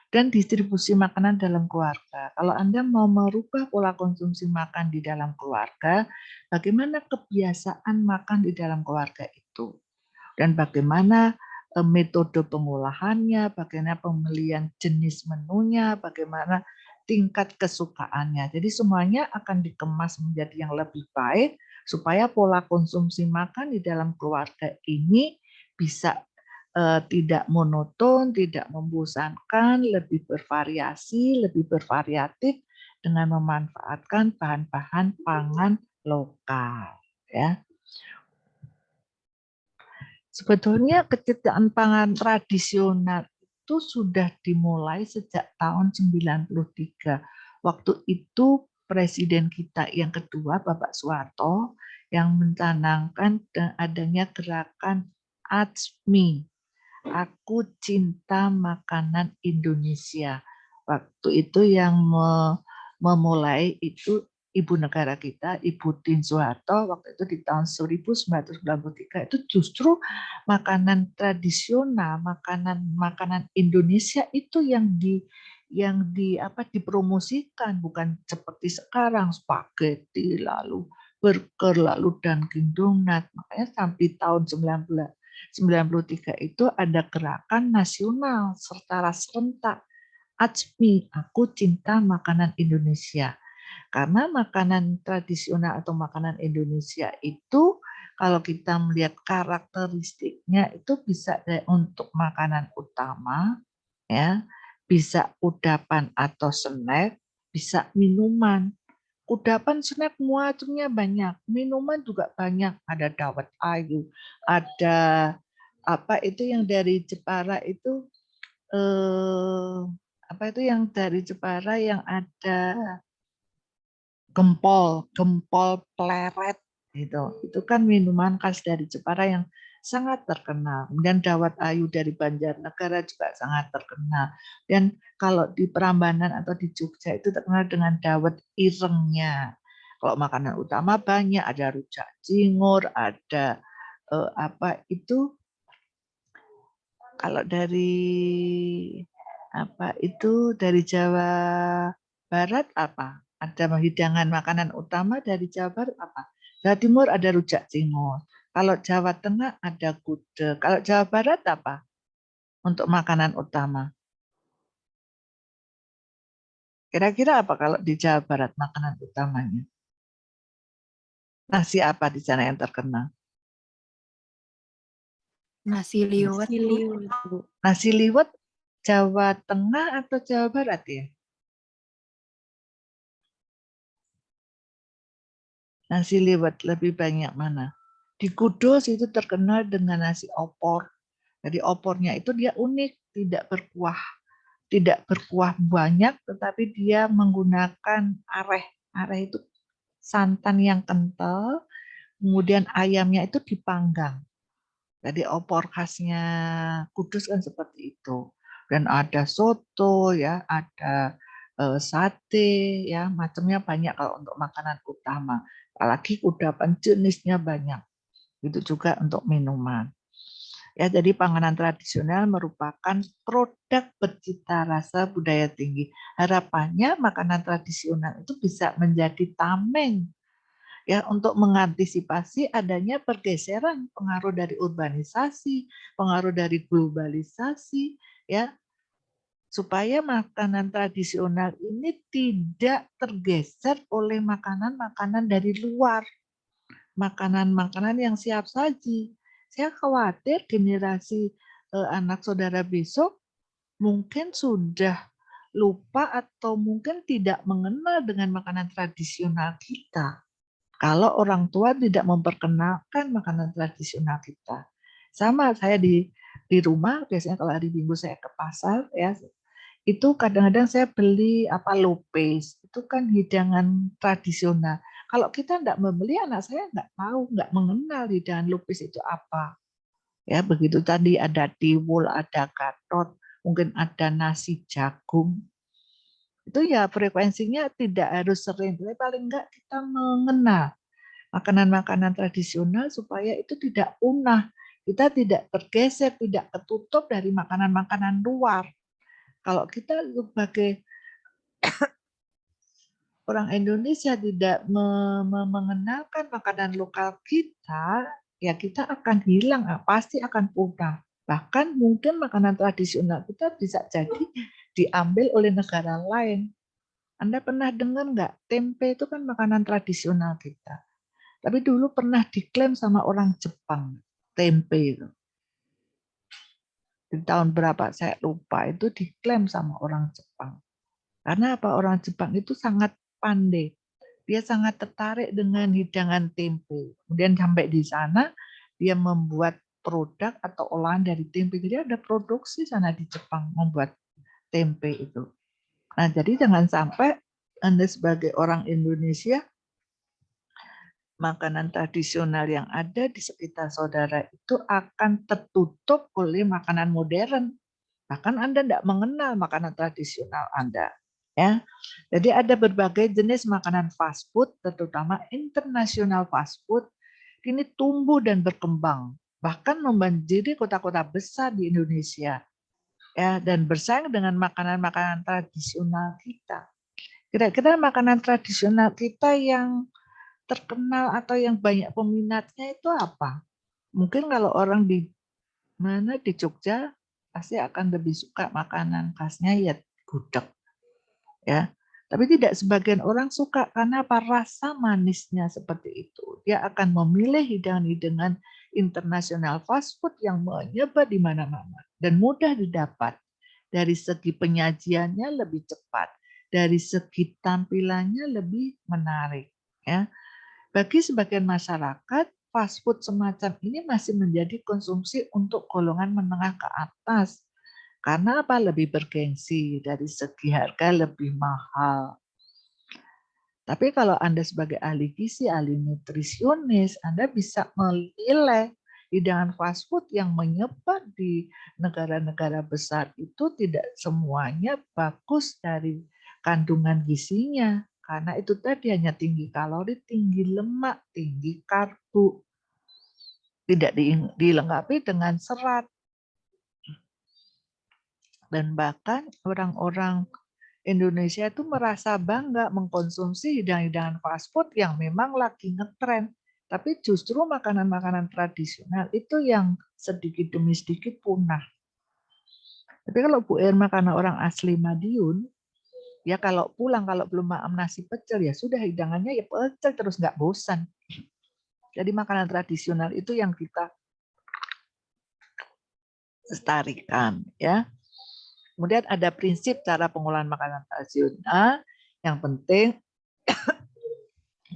Dan distribusi makanan dalam keluarga. Kalau Anda mau merubah pola konsumsi makan di dalam keluarga, bagaimana kebiasaan makan di dalam keluarga itu? Dan bagaimana metode pengolahannya, bagaimana pemilihan jenis menunya, bagaimana tingkat kesukaannya. Jadi semuanya akan dikemas menjadi yang lebih baik supaya pola konsumsi makan di dalam keluarga ini bisa tidak monoton, tidak membosankan, lebih bervariasi, lebih bervariatif dengan memanfaatkan bahan-bahan pangan lokal. Ya. Sebetulnya kecetakan pangan tradisional itu sudah dimulai sejak tahun 93. Waktu itu presiden kita yang kedua, Bapak Soeharto, yang mencanangkan adanya gerakan ACMI, Aku Cinta Makanan Indonesia. Waktu itu yang memulai itu Ibu negara kita, Ibu Tien Soeharto, waktu itu di tahun 1993 itu justru makanan tradisional, makanan Indonesia itu yang dipromosikan, bukan seperti sekarang spaghetti lalu burger lalu Dunkin Donat. Makanya sampai tahun 1993 itu ada gerakan nasional secara serentak, ACMI, Aku Cinta Makanan Indonesia. Karena makanan tradisional atau makanan Indonesia itu kalau kita melihat karakteristiknya itu bisa untuk makanan utama, ya, bisa kudapan atau snack, bisa minuman. Kudapan, snack, macamnya banyak. Minuman juga banyak. Ada dawet ayu, ada apa itu yang dari Jepara itu apa itu yang dari Jepara yang ada gempol pleret gitu. Itu kan minuman khas dari Jepara yang sangat terkenal. Kemudian dawat ayu dari Banjarnegara juga sangat terkenal. Dan kalau di Prambanan atau di Jogja itu terkenal dengan dawat irengnya. Kalau makanan utama banyak, ada rujak cingur, ada apa itu kalau dari apa itu dari Jawa Barat apa? Ada hidangan makanan utama dari Jawa Barat apa? Jawa Timur ada rujak cingur. Kalau Jawa Tengah ada gudeg. Kalau Jawa Barat apa? Untuk makanan utama. Kira-kira apa kalau di Jawa Barat makanan utamanya? Nasi apa di sana yang terkenal? Nasi liwet, Nasi Bu. liwet, Bu. Nasi liwet Jawa Tengah atau Jawa Barat ya? Nasi liwet lebih banyak mana? Di Kudus itu terkenal dengan nasi opor. Jadi opornya itu dia unik, tidak berkuah banyak, tetapi dia menggunakan areh. Areh itu santan yang kental, kemudian ayamnya itu dipanggang. Jadi opor khasnya Kudus kan seperti itu. Dan ada soto, ya, ada sate, ya, macamnya banyak kalau untuk makanan utama. Apalagi kudapan jenisnya banyak. Itu juga untuk minuman. Ya, jadi panganan tradisional merupakan produk bercita rasa budaya tinggi. Harapannya makanan tradisional itu bisa menjadi tameng ya untuk mengantisipasi adanya pergeseran pengaruh dari urbanisasi, pengaruh dari globalisasi ya, supaya makanan tradisional ini tidak tergeser oleh makanan-makanan dari luar, makanan-makanan yang siap saji. Saya khawatir generasi anak saudara besok mungkin sudah lupa atau mungkin tidak mengenal dengan makanan tradisional kita. Kalau orang tua tidak memperkenalkan makanan tradisional kita. Sama saya di rumah, biasanya kalau hari Minggu saya ke pasar, ya itu kadang-kadang saya beli apa lopes, itu kan hidangan tradisional. Kalau kita tidak membeli, anak saya nggak tahu, nggak mengenal hidangan lopes itu apa. Ya begitu tadi ada tiwul, ada gatot, mungkin ada nasi jagung. Itu ya frekuensinya tidak harus sering, tapi paling enggak kita mengenal makanan-makanan tradisional supaya itu tidak punah. Kita tidak tergeser, tidak ketutup dari makanan-makanan luar. Kalau kita sebagai orang Indonesia tidak mengenalkan makanan lokal kita, ya kita akan hilang, pasti akan punah. Bahkan mungkin makanan tradisional kita bisa jadi diambil oleh negara lain. Anda pernah dengar nggak? Tempe itu kan makanan tradisional kita. Tapi dulu pernah diklaim sama orang Jepang, tempe itu. Di tahun berapa saya lupa, itu diklaim sama orang Jepang. Karena apa? Orang Jepang itu sangat pandai. Dia sangat tertarik dengan hidangan tempe. Kemudian sampai di sana, dia membuat produk atau olahan dari tempe. Jadi ada produksi sana di Jepang membuat tempe itu. Nah, jadi jangan sampai Anda sebagai orang Indonesia, makanan tradisional yang ada di sekitar saudara itu akan tertutup oleh makanan modern. Bahkan Anda tidak mengenal makanan tradisional Anda. Ya, jadi ada berbagai jenis makanan fast food, terutama internasional fast food, ini tumbuh dan berkembang, bahkan membanjiri kota-kota besar di Indonesia, ya, dan bersaing dengan makanan-makanan tradisional kita. Kira-kira makanan tradisional kita yang terkenal atau yang banyak peminatnya itu apa? Mungkin kalau orang di mana di Jogja pasti akan lebih suka makanan khasnya ya gudeg. Ya. Tapi tidak sebagian orang suka karena apa? Rasa manisnya seperti itu. Dia akan memilih hidangan-hidangan internasional fast food yang menyebar di mana-mana dan mudah didapat. Dari segi penyajiannya lebih cepat, dari segi tampilannya lebih menarik. Ya. Bagi sebagian masyarakat, fast food semacam ini masih menjadi konsumsi untuk golongan menengah ke atas. Karena apa? Lebih bergengsi, dari segi harga lebih mahal. Tapi kalau Anda sebagai ahli gizi, ahli nutrisionis, Anda bisa menilai hidangan fast food yang menyebar di negara-negara besar itu tidak semuanya bagus dari kandungan gizinya. Karena itu tadi hanya tinggi kalori, tinggi lemak, tinggi karbo. Tidak dilengkapi dengan serat. Dan bahkan orang-orang Indonesia itu merasa bangga mengkonsumsi hidangan-hidangan fast food yang memang lagi ngetren. Tapi justru makanan-makanan tradisional itu yang sedikit demi sedikit punah. Tapi kalau Bu Irma karena orang asli Madiun, ya kalau pulang, kalau belum makan nasi pecel, ya sudah hidangannya ya pecel terus nggak bosan. Jadi makanan tradisional itu yang kita lestarikan, ya. Kemudian ada prinsip cara pengolahan makanan tradisional. Yang penting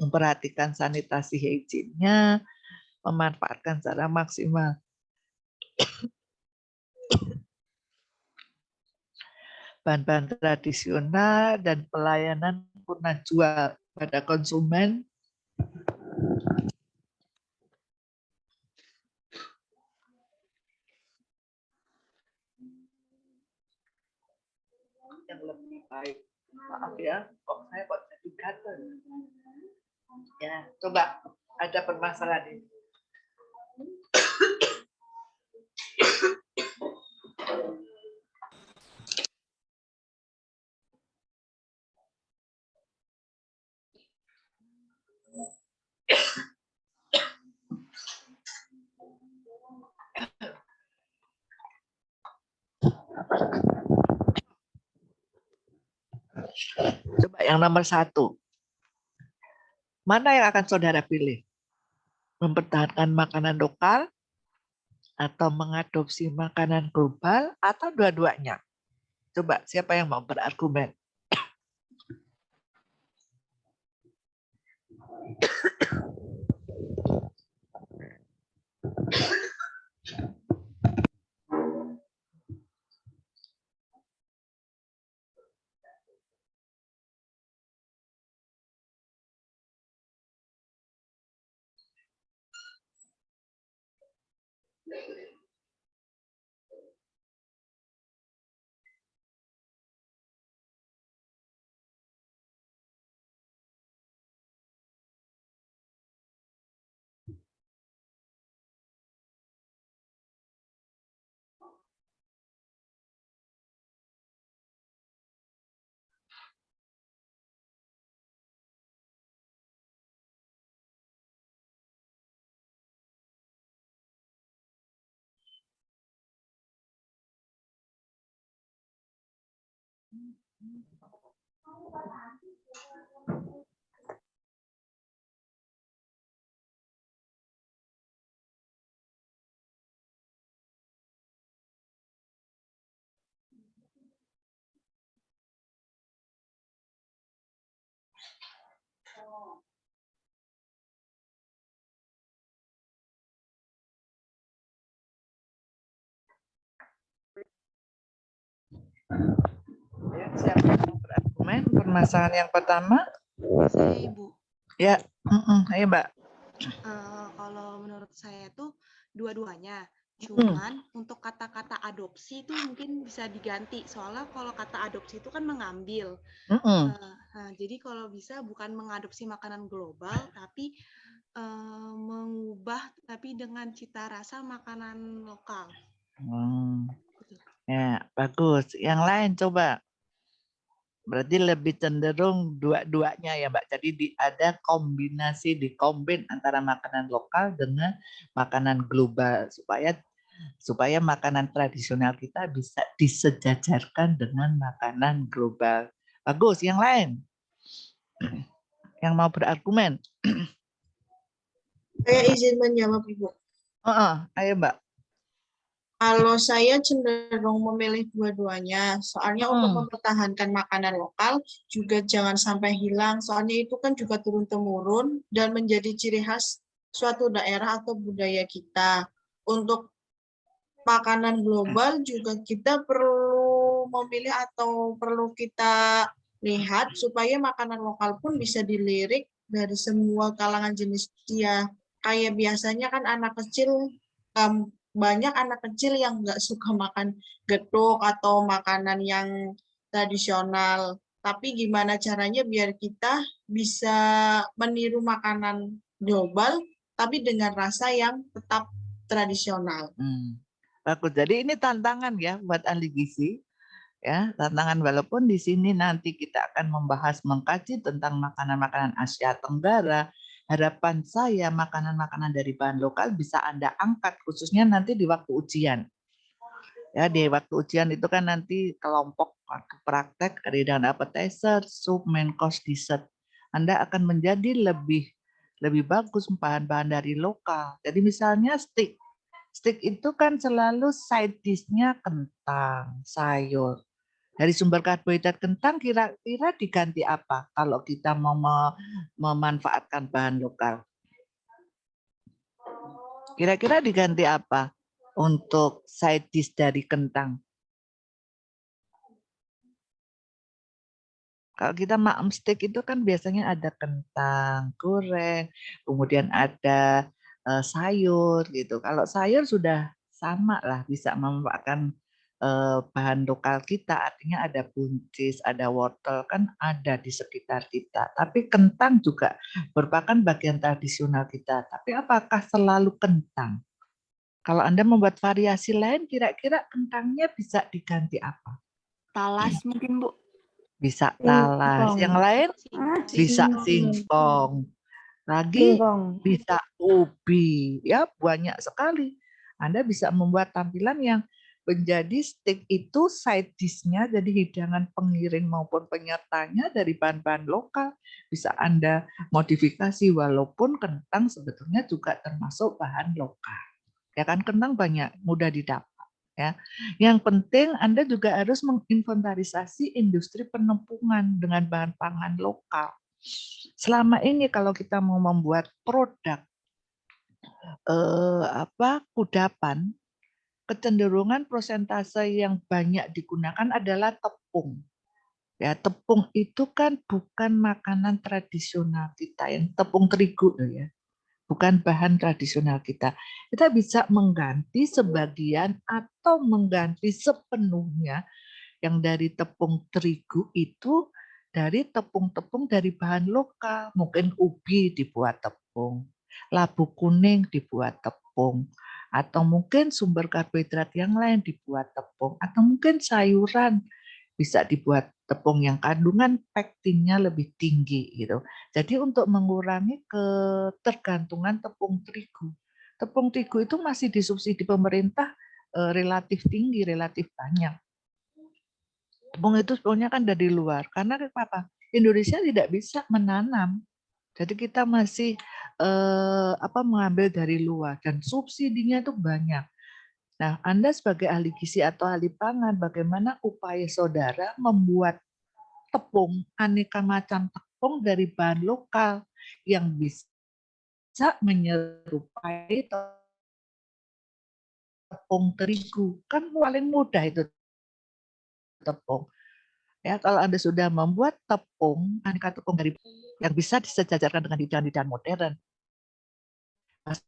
memperhatikan sanitasi hygiene-nya, memanfaatkan secara maksimal bahan-bahan tradisional dan pelayanan purna jual pada konsumen. Yang lebih baik. Maaf ya, kok saya kok jadi gatel. Ya, coba ada permasalahan ini. Coba yang nomor 1. Mana yang akan saudara pilih? Mempertahankan makanan lokal atau mengadopsi makanan global atau dua-duanya? Coba siapa yang mau berargumen? Ya, siapa yang mau berargumen? Permasalahan yang pertama? Saya Ibu. Ya, ayo Mbak. Kalau menurut saya tuh dua-duanya. Cuman untuk kata-kata adopsi itu mungkin bisa diganti. Soalnya kalau kata adopsi itu kan mengambil. Jadi kalau bisa bukan mengadopsi makanan global, tapi mengubah tapi dengan cita rasa makanan lokal. Ya, bagus. Yang lain coba. Berarti lebih cenderung dua-duanya ya Mbak. Jadi ada kombinasi, dikombin antara makanan lokal dengan makanan global supaya makanan tradisional kita bisa disejajarkan dengan makanan global. Bagus. Yang lain? Yang mau berargumen? Saya izin menjawab, Ibu. Ayo Mbak. Kalau saya cenderung memilih dua-duanya, soalnya untuk mempertahankan makanan lokal juga jangan sampai hilang, soalnya itu kan juga turun-temurun dan menjadi ciri khas suatu daerah atau budaya kita. Untuk makanan global juga kita perlu memilih atau perlu kita lihat supaya makanan lokal pun bisa dilirik dari semua kalangan jenis usia. Kayak biasanya kan anak kecil, banyak anak kecil yang nggak suka makan getuk atau makanan yang tradisional. Tapi gimana caranya biar kita bisa meniru makanan global tapi dengan rasa yang tetap tradisional. Bagus. Jadi ini tantangan ya buat ahli gizi. Ya, tantangan walaupun di sini nanti kita akan membahas mengkaji tentang makanan-makanan Asia Tenggara. Harapan saya makanan-makanan dari bahan lokal bisa Anda angkat khususnya nanti di waktu ujian. Ya, di waktu ujian itu kan nanti kelompok praktek ada dengan appetizer, soup, main course, dessert. Anda akan menjadi lebih bagus bahan-bahan dari lokal. Jadi misalnya steak. Steak itu kan selalu side dish-nya kentang, sayur. Dari sumber karbohidrat kentang kira-kira diganti apa kalau kita mau memanfaatkan bahan lokal? Kira-kira diganti apa untuk side dish dari kentang? Kalau kita maem steak itu kan biasanya ada kentang goreng, kemudian ada sayur gitu. Kalau sayur sudah sama lah bisa memanfaatkan bahan lokal kita, artinya ada buncis, ada wortel kan ada di sekitar kita. Tapi kentang juga merupakan bagian tradisional kita. Tapi apakah selalu kentang? Kalau Anda membuat variasi lain, kira-kira kentangnya bisa diganti apa? Talas mungkin, Bu. Bisa talas. Yang lain bisa singkong. Lagi bisa ubi. Ya, banyak sekali. Anda bisa membuat tampilan yang menjadi steak itu side dish-nya, jadi hidangan pengiring maupun penyertanya dari bahan-bahan lokal. Bisa Anda modifikasi walaupun kentang sebetulnya juga termasuk bahan lokal. Ya kan, kentang banyak, mudah didapat. Ya. Yang penting Anda juga harus menginventarisasi industri penampungan dengan bahan pangan lokal. Selama ini kalau kita mau membuat produk kudapan, kecenderungan persentase yang banyak digunakan adalah tepung. Ya, tepung itu kan bukan makanan tradisional kita, yang tepung terigu ya. Bukan bahan tradisional kita. Kita bisa mengganti sebagian atau mengganti sepenuhnya yang dari tepung terigu itu dari tepung-tepung dari bahan lokal. Mungkin ubi dibuat tepung, labu kuning dibuat tepung, atau mungkin sumber karbohidrat yang lain dibuat tepung, atau mungkin sayuran bisa dibuat tepung yang kandungan pektinnya lebih tinggi gitu. Jadi untuk mengurangi ketergantungan tepung terigu. Tepung terigu itu masih disubsidi pemerintah relatif tinggi, relatif banyak. Tepung itu sebenarnya kan dari luar. Karena apa? Indonesia tidak bisa menanam. Jadi kita masih mengambil dari luar dan subsidinya itu banyak. Nah, Anda sebagai ahli gizi atau ahli pangan, bagaimana upaya saudara membuat tepung, aneka macam tepung dari bahan lokal yang bisa menyerupai tepung terigu. Kan paling mudah itu tepung. Ya, kalau Anda sudah membuat tepung, aneka tepung dari yang bisa disejajarkan dengan hidangan-hidangan modern, pasti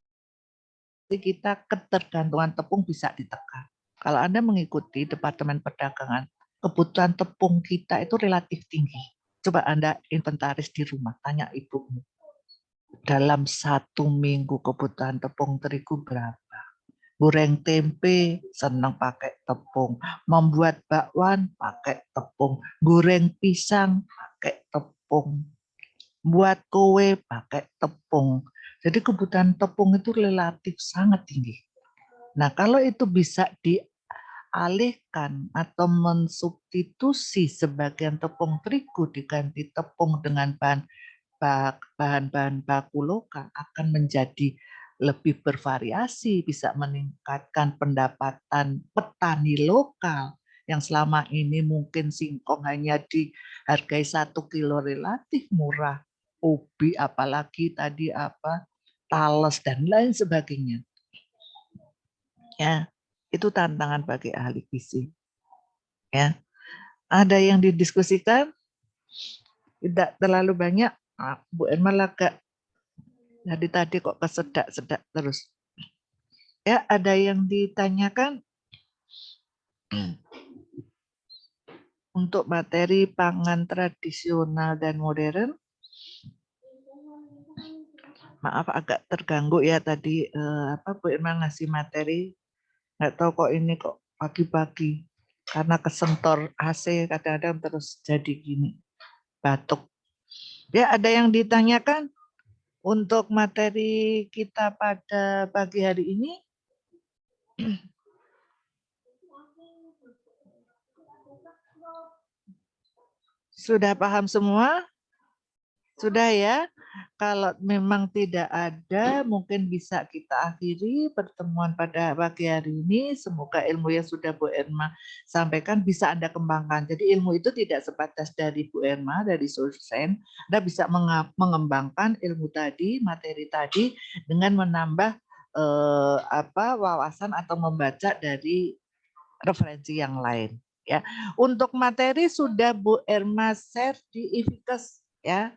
kita ketergantungan tepung bisa ditekan. Kalau Anda mengikuti Departemen Perdagangan, kebutuhan tepung kita itu relatif tinggi. Coba Anda inventaris di rumah, tanya ibumu. Dalam 1 minggu kebutuhan tepung terigu berapa? Goreng tempe senang pakai tepung, membuat bakwan pakai tepung, goreng pisang pakai tepung, buat kue pakai tepung. Jadi kebutuhan tepung itu relatif sangat tinggi. Nah, kalau itu bisa dialihkan atau mensubstitusi sebagian tepung terigu diganti tepung dengan bahan-bahan baku lokal akan menjadi lebih bervariasi, bisa meningkatkan pendapatan petani lokal yang selama ini mungkin singkong hanya dihargai 1 kilo relatif murah. Ubi apalagi tadi Thales dan lain sebagainya. Ya, itu tantangan bagi ahli gizi. Ya, ada yang didiskusikan, tidak terlalu banyak. Bu Irma agak dari tadi kok kesedak-sedak terus. Ya, ada yang ditanyakan untuk materi pangan tradisional dan modern. Maaf agak terganggu ya tadi Bu Irma ngasih materi. Nggak tahu kok ini kok pagi-pagi karena kesentor AC kadang-kadang terus jadi gini batuk. Ya, ada yang ditanyakan untuk materi kita pada pagi hari ini. Sudah paham semua? Sudah ya? Kalau memang tidak ada, mungkin bisa kita akhiri pertemuan pada pagi hari ini. Semoga ilmu yang sudah Bu Irma sampaikan bisa Anda kembangkan. Jadi ilmu itu tidak sebatas dari Bu Irma, dari dosen. Anda bisa mengembangkan ilmu tadi, materi tadi, dengan menambah wawasan atau membaca dari referensi yang lain. Ya, untuk materi sudah Bu Irma share di Ifikes ya.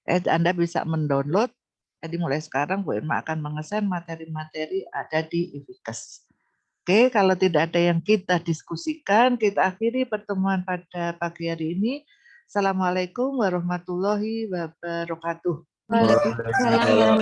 Anda bisa mendownload. Jadi mulai sekarang Bu Irma akan mengeser materi-materi ada di Ifikes. Oke, kalau tidak ada yang kita diskusikan, kita akhiri pertemuan pada pagi hari ini. Assalamualaikum warahmatullahi wabarakatuh. Waalaikumsalam.